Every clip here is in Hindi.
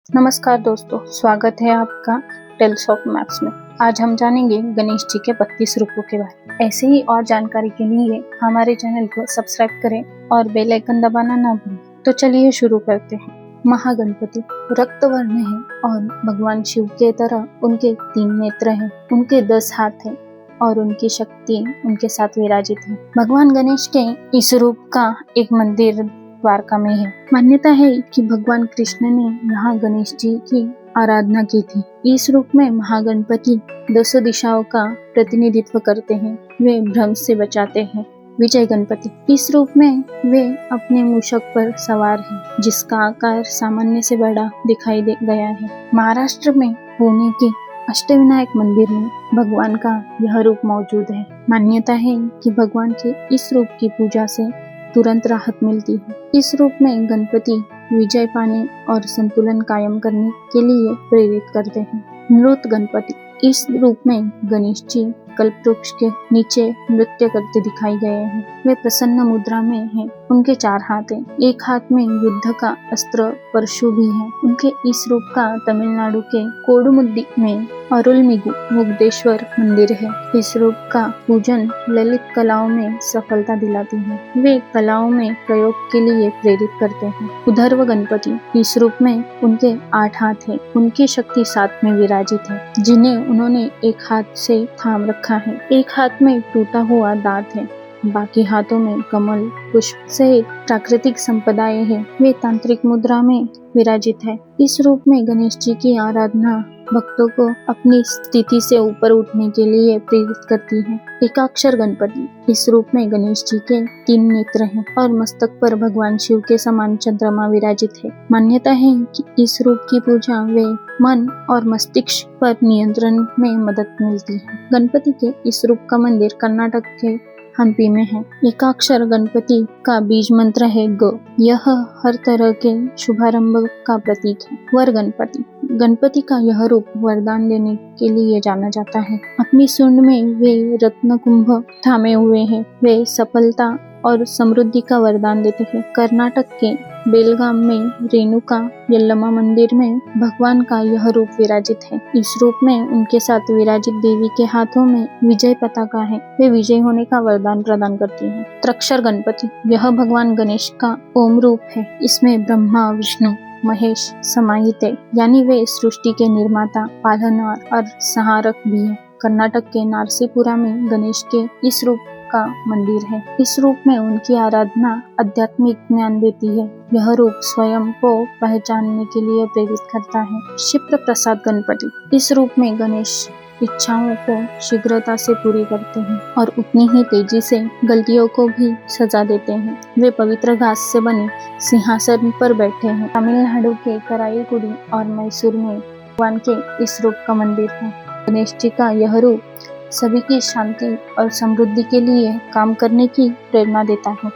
नमस्कार दोस्तों, स्वागत है आपका टेल्स ऑफ मैप्स में। आज हम जानेंगे गणेश जी के 32 रूपों के बारे में। ऐसे ही और जानकारी के लिए हमारे चैनल को सब्सक्राइब करें और बेल आइकन दबाना ना भूलें। तो चलिए शुरू करते हैं। महागणपति रक्त वर्ण है और भगवान शिव के तरह उनके 3 नेत्र हैं, उनके 10 हाथ हैं और उनकी शक्ति उनके साथ विराजित है। भगवान गणेश के इस रूप का एक मंदिर द्वारका में है। मान्यता है कि भगवान कृष्ण ने यहाँ गणेश जी की आराधना की थी। इस रूप में महागणपति 10 दिशाओं का प्रतिनिधित्व करते हैं। वे भ्रम से बचाते हैं। विजय गणपति इस रूप में वे अपने मूषक पर सवार हैं, जिसका आकार सामान्य से बड़ा दिखाई दे गया है। महाराष्ट्र में पुणे के अष्टविनायक मंदिर में भगवान का यह रूप मौजूद है। मान्यता है कि भगवान के इस रूप की पूजा से तुरंत राहत मिलती है। इस रूप में गणपति विजय पाने और संतुलन कायम करने के लिए प्रेरित करते हैं। नृत्य गणपति इस रूप में गणेश जी कल्पवृक्ष के नीचे नृत्य करते दिखाई गए हैं। वे प्रसन्न मुद्रा में हैं। उनके 4 हाथ हैं। एक हाथ में युद्ध का अस्त्र परशु भी है। उनके इस रूप का तमिलनाडु के कोडुमुद्दी में अरुलमिगु मुग्धेश्वर मंदिर है। इस रूप का पूजन ललित कलाओं में सफलता दिलाती है। वे कलाओं में प्रयोग के लिए प्रेरित करते हैं। उधर्व गणपति इस रूप में उनके 8 हाथ हैं। उनकी शक्ति 7 में विराजित है, जिन्हें उन्होंने एक हाथ से थाम रखा है। एक हाथ में टूटा हुआ दांत है, बाकी हाथों में कमल पुष्प सहित प्राकृतिक संपदाएं हैं। वे तांत्रिक मुद्रा में विराजित है। इस रूप में गणेश जी की आराधना भक्तों को अपनी स्थिति से ऊपर उठने के लिए प्रेरित करती है। एकाक्षर गणपति इस रूप में गणेश जी के 3 नेत्र हैं और मस्तक पर भगवान शिव के समान चंद्रमा विराजित है। मान्यता है कि इस रूप की पूजा वे मन और मस्तिष्क पर नियंत्रण में मदद मिलती है। गणपति के इस रूप का मंदिर कर्नाटक के हम्पी में है। एकाक्षर गणपति का बीज मंत्र है ग। यह हर तरह के शुभारंभ का प्रतीक है। वर गणपति गणपति का यह रूप वरदान देने के लिए जाना जाता है। अपनी सूंड में वे रत्न कुंभ थामे हुए हैं। वे सफलता और समृद्धि का वरदान देते हैं। कर्नाटक के बेलगाम में रेणुका यल्लमा मंदिर में भगवान का यह रूप विराजित है। इस रूप में उनके साथ विराजित देवी के हाथों में विजय पताका है। वे विजय होने का वरदान प्रदान करती है। त्रक्षर गणपति यह भगवान गणेश का ओम रूप है। इसमें ब्रह्मा विष्णु महेश समाहित है, यानी वे सृष्टि के निर्माता, पालनहार और संहारक भी है। कर्नाटक के नारसीपुरा में गणेश के इस रूप का मंदिर है। इस रूप में उनकी आराधना आध्यात्मिक ज्ञान देती है। यह रूप स्वयं को पहचानने के लिए प्रेरित करता है। क्षिप्र प्रसाद गणपति इस रूप में गणेश इच्छाओं को शीघ्रता से पूरी करते हैं और उतनी ही तेजी से गलतियों को भी सजा देते हैं। वे पवित्र घास से बने सिंहासन पर बैठे हैं। तमिलनाडु के कराईकुडी और मैसूर में भगवान के इस रूप का मंदिर है। गणेश जी का यह रूप सभी की शांति और समृद्धि के लिए काम करने की प्रेरणा देता है।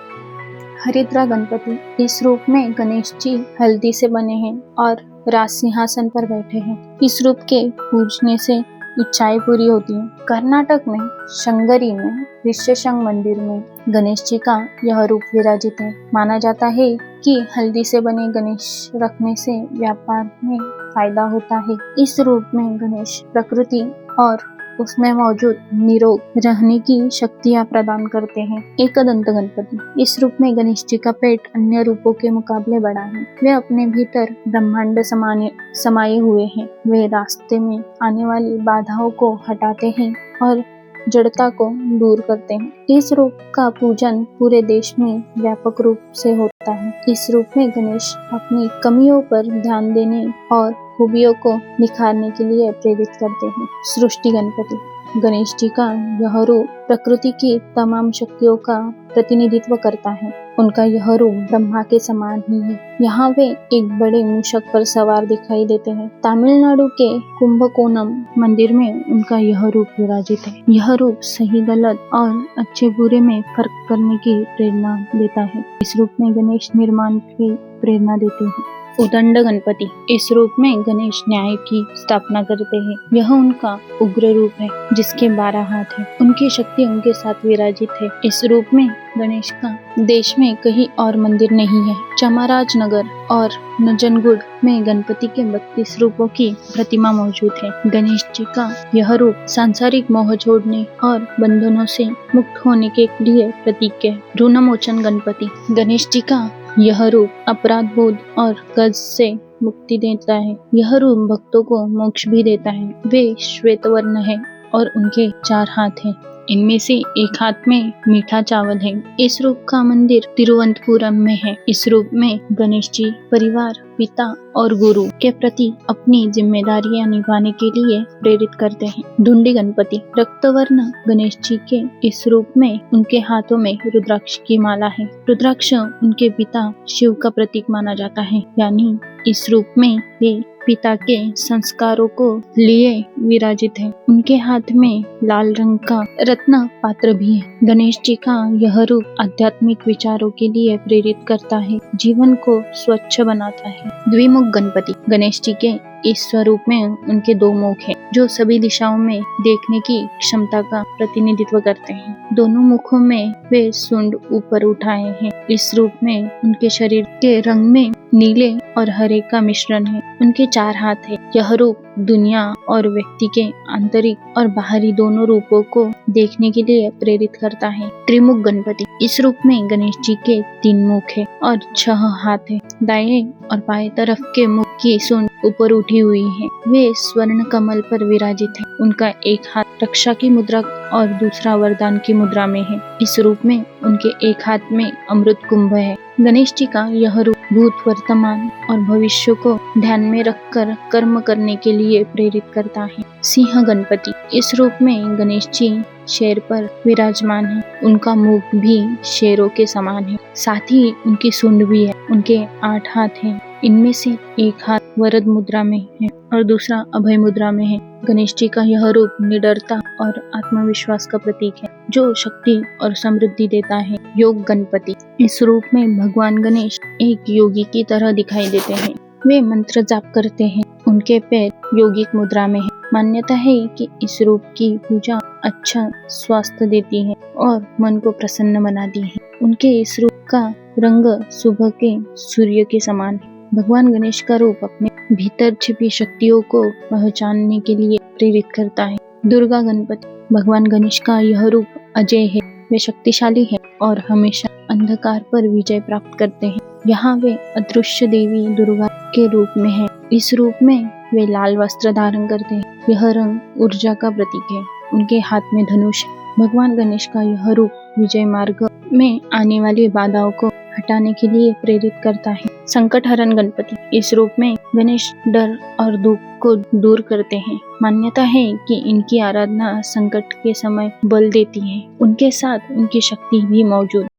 हरिद्रा गणपति इस रूप में गणेश जी हल्दी से बने हैं और राज सिंहासन पर बैठे हैं। इस रूप के पूजने से इच्छाएं पूरी होती हैं। कर्नाटक में शंगरी में ऋष्यशृंग मंदिर में गणेश जी का यह रूप विराजित है। माना जाता है कि हल्दी से बने गणेश रखने से व्यापार में फायदा होता है। इस रूप में गणेश प्रकृति और उसमें मौजूद निरोग रहने की शक्तियाँ प्रदान करते हैं। एकदंत गणपति इस रूप में गणेश जी का पेट अन्य रूपों के मुकाबले बड़ा है। वे अपने भीतर ब्रह्मांड समाये हुए हैं। वे रास्ते में आने वाली बाधाओं को हटाते हैं और जड़ता को दूर करते हैं। इस रूप का पूजन पूरे देश में व्यापक रूप से होता है। इस रूप में गणेश अपनी कमियों पर ध्यान देने और खूबियों को निखारने के लिए प्रेरित करते हैं। सृष्टि गणपति गणेश जी का यह रूप प्रकृति की तमाम शक्तियों का प्रतिनिधित्व करता है। उनका यह रूप ब्रह्मा के समान ही है। यहाँ वे एक बड़े मूषक पर सवार दिखाई देते हैं। तमिलनाडु के कुंभकोणम मंदिर में उनका यह रूप विराजित है। यह रूप सही गलत और अच्छे बुरे में फर्क करने की प्रेरणा देता है। इस रूप में गणेश निर्माण की प्रेरणा देते हैं। उदंड गणपति, इस रूप में गणेश न्याय की स्थापना करते हैं। यह उनका उग्र रूप है जिसके 12 हाथ हैं। उनकी शक्ति उनके साथ विराजित है। इस रूप में गणेश का देश में कहीं और मंदिर नहीं है। चामराज नगर और नंजनगुड में गणपति के 32 रूपों की प्रतिमा मौजूद है। गणेश जी का यह रूप सांसारिक मोह छोड़ने और बंधनों से मुक्त होने के लिए प्रतीक है। ऋणमोचन गणपति, गणेश जी का यह रूप अपराध बोध और कर्ज से मुक्ति देता है। यह रूप भक्तों को मोक्ष भी देता है। वे श्वेत वर्ण है और उनके 4 हाथ हैं। इनमें से एक हाथ में मीठा चावल है। इस रूप का मंदिर तिरुवनंतपुरम में है। इस रूप में गणेश जी परिवार, पिता और गुरु के प्रति अपनी जिम्मेदारियां निभाने के लिए प्रेरित करते हैं। धुंडी गणपति, रक्तवर्ण गणेश जी के इस रूप में उनके हाथों में रुद्राक्ष की माला है। रुद्राक्ष उनके पिता शिव का प्रतीक माना जाता है, यानी इस रूप में वे पिता के संस्कारों को लिए विराजित है। उनके हाथ में लाल रंग का रत्न पात्र भी है। गणेश जी का यह रूप आध्यात्मिक विचारों के लिए प्रेरित करता है, जीवन को स्वच्छ बनाता है। द्विमुख गणपति, गणेश जी के इस स्वरूप में उनके 2 मुख हैं, जो सभी दिशाओं में देखने की क्षमता का प्रतिनिधित्व करते हैं। दोनों मुखों में वे सूंड ऊपर उठाए हैं। इस रूप में उनके शरीर के रंग में नीले और हरे का मिश्रण है। उनके 4 हाथ है। यह रूप दुनिया और व्यक्ति के आंतरिक और बाहरी दोनों रूपों को देखने के लिए प्रेरित करता है। त्रिमुख गणपति, इस रूप में गणेश जी के 3 मुख है और 6 हाथ है। दाएं और बाएं तरफ के मुख की सूंड ऊपर उठी हुई है। वे स्वर्ण कमल पर विराजित है। उनका एक हाथ रक्षा की मुद्रा और दूसरा वरदान की मुद्रा में है। इस रूप में उनके एक हाथ में अमृत कुंभ है। गणेश जी का यह रूप भूत, वर्तमान और भविष्य को ध्यान में रखकर कर्म करने के लिए प्रेरित करता है। सिंह गणपति, इस रूप में गणेश जी शेर पर विराजमान है। उनका मुख भी शेरों के समान है, साथ ही उनकी सूंड भी है। उनके 8 हाथ हैं। इनमें से एक हाथ वरद मुद्रा में है और दूसरा अभय मुद्रा में है। गणेश जी का यह रूप निडरता और आत्मविश्वास का प्रतीक है, जो शक्ति और समृद्धि देता है। योग गणपति, इस रूप में भगवान गणेश एक योगी की तरह दिखाई देते हैं। वे मंत्र जाप करते हैं। उनके पैर योगिक मुद्रा में है। मान्यता है कि इस रूप की पूजा अच्छा स्वास्थ्य देती है और मन को प्रसन्न बनाती है। उनके इस रूप का रंग सुबह के सूर्य के समान है। भगवान गणेश का रूप अपने भीतर छिपी शक्तियों को पहचानने के लिए प्रेरित करता है। दुर्गा गणपति, भगवान गणेश का यह रूप अजय है। वे शक्तिशाली है और हमेशा अंधकार पर विजय प्राप्त करते हैं। यहाँ वे अदृश्य देवी दुर्गा के रूप में है। इस रूप में वे लाल वस्त्र धारण करते हैं। यह रंग ऊर्जा का प्रतीक है। उनके हाथ में धनुष है। भगवान गणेश का यह रूप विजय मार्ग में आने वाली बाधाओं को हटाने के लिए प्रेरित करता है। संकट हरण गणपति, इस रूप में गणेश डर और दुख को दूर करते हैं। मान्यता है कि इनकी आराधना संकट के समय बल देती है। उनके साथ उनकी शक्ति भी मौजूद